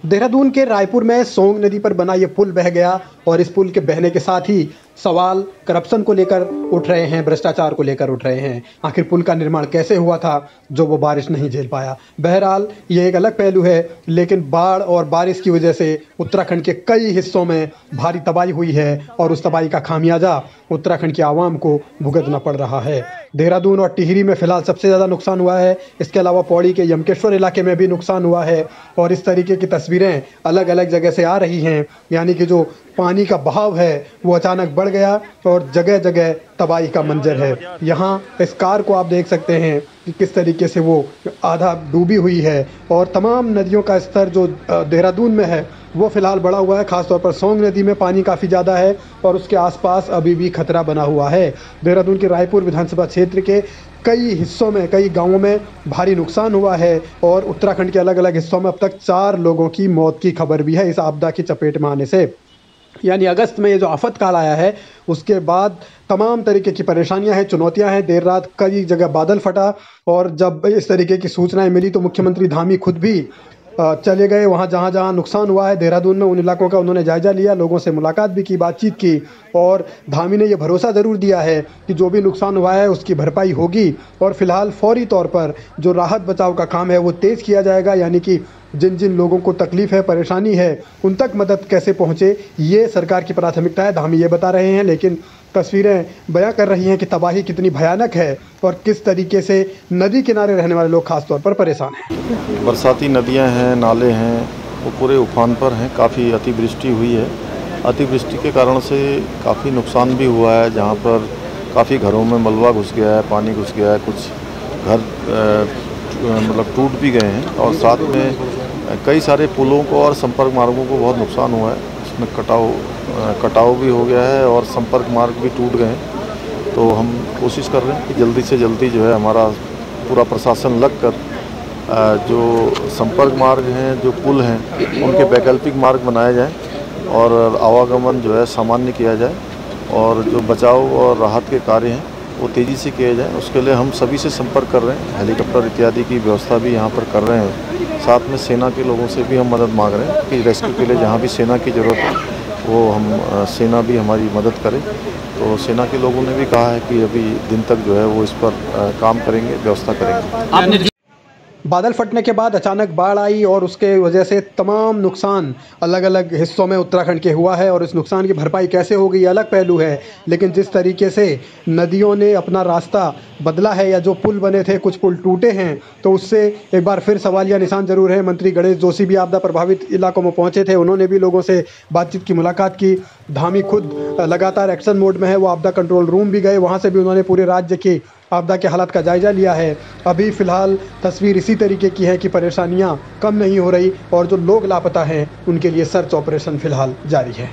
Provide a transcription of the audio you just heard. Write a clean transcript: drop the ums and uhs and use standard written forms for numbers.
देहरादून के रायपुर में सोंग नदी पर बना ये पुल बह गया और इस पुल के बहने के साथ ही सवाल करप्शन को लेकर उठ रहे हैं, भ्रष्टाचार को लेकर उठ रहे हैं। आखिर पुल का निर्माण कैसे हुआ था जो वो बारिश नहीं झेल पाया। बहरहाल ये एक अलग पहलू है, लेकिन बाढ़ और बारिश की वजह से उत्तराखंड के कई हिस्सों में भारी तबाही हुई है और उस तबाही का खामियाजा उत्तराखंड की आवाम को भुगतना पड़ रहा है। देहरादून और टिहरी में फिलहाल सबसे ज़्यादा नुकसान हुआ है। इसके अलावा पौड़ी के यमकेश्वर इलाके में भी नुकसान हुआ है और इस तरीके की तस्वीरें अलग अलग जगह से आ रही हैं, यानी कि जो पानी का बहाव है वो अचानक बढ़ गया और जगह जगह तबाही का मंजर है। यहाँ इस कार को आप देख सकते हैं कि किस तरीके से वो आधा डूबी हुई है और तमाम नदियों का स्तर जो देहरादून में है वो फिलहाल बढ़ा हुआ है। खासतौर पर सोंग नदी में पानी काफ़ी ज़्यादा है और उसके आसपास अभी भी खतरा बना हुआ है। देहरादून के रायपुर विधानसभा क्षेत्र के कई हिस्सों में, कई गांवों में भारी नुकसान हुआ है और उत्तराखंड के अलग अलग हिस्सों में अब तक 4 लोगों की मौत की खबर भी है इस आपदा की चपेट में आने से। यानी अगस्त में ये जो आफत काल आया है उसके बाद तमाम तरीके की परेशानियां हैं, चुनौतियां हैं। देर रात कई जगह बादल फटा और जब इस तरीके की सूचनाएं मिली तो मुख्यमंत्री धामी खुद भी चले गए वहाँ जहाँ जहाँ नुकसान हुआ है देहरादून में। उन इलाकों का उन्होंने जायज़ा लिया, लोगों से मुलाकात भी की, बातचीत की और धामी ने ये भरोसा ज़रूर दिया है कि जो भी नुकसान हुआ है उसकी भरपाई होगी और फिलहाल फौरी तौर पर जो राहत बचाव का काम है वो तेज़ किया जाएगा। यानी कि जिन जिन लोगों को तकलीफ़ है, परेशानी है, उन तक मदद कैसे पहुँचे ये सरकार की प्राथमिकता है, धामी ये बता रहे हैं। लेकिन तस्वीरें बयां कर रही हैं कि तबाही कितनी भयानक है और किस तरीके से नदी किनारे रहने वाले लोग खास तौर पर परेशान हैं। बरसाती नदियां हैं, नाले हैं, वो पूरे उफान पर हैं। काफ़ी अतिवृष्टि हुई है। अतिवृष्टि के कारण से काफ़ी नुकसान भी हुआ है, जहां पर काफ़ी घरों में मलबा घुस गया है, पानी घुस गया है, कुछ घर मतलब टूट भी गए हैं और साथ में कई सारे पुलों को और संपर्क मार्गों को बहुत नुकसान हुआ है। उसमें कटाव भी हो गया है और संपर्क मार्ग भी टूट गए हैं। तो हम कोशिश कर रहे हैं कि जल्दी से जल्दी जो है हमारा पूरा प्रशासन लगकर जो संपर्क मार्ग हैं, जो पुल हैं, उनके वैकल्पिक मार्ग बनाए जाएं और आवागमन जो है सामान्य किया जाए और जो बचाव और राहत के कार्य हैं वो तेज़ी से किए जाएं। उसके लिए हम सभी से संपर्क कर रहे हैं, हेलीकॉप्टर इत्यादि की व्यवस्था भी यहाँ पर कर रहे हैं। साथ में सेना के लोगों से भी हम मदद मांग रहे हैं कि रेस्क्यू के लिए जहाँ भी सेना की ज़रूरत है वो हम सेना भी हमारी मदद करे। तो सेना के लोगों ने भी कहा है कि अभी दिन तक जो है वो इस पर काम करेंगे, व्यवस्था करेंगे। बादल फटने के बाद अचानक बाढ़ आई और उसके वजह से तमाम नुकसान अलग अलग हिस्सों में उत्तराखंड के हुआ है और इस नुकसान की भरपाई कैसे होगी ये अलग पहलू है। लेकिन जिस तरीके से नदियों ने अपना रास्ता बदला है या जो पुल बने थे, कुछ पुल टूटे हैं, तो उससे एक बार फिर सवालिया निशान जरूर है। मंत्री गणेश जोशी भी आपदा प्रभावित इलाकों में पहुँचे थे, उन्होंने भी लोगों से बातचीत की, मुलाकात की। धामी खुद लगातार एक्शन मोड में है, वो आपदा कंट्रोल रूम भी गए, वहाँ से भी उन्होंने पूरे राज्य की आपदा के हालात का जायज़ा लिया है। अभी फ़िलहाल तस्वीर इसी तरीके की है कि परेशानियां कम नहीं हो रही और जो लोग लापता हैं उनके लिए सर्च ऑपरेशन फ़िलहाल जारी है।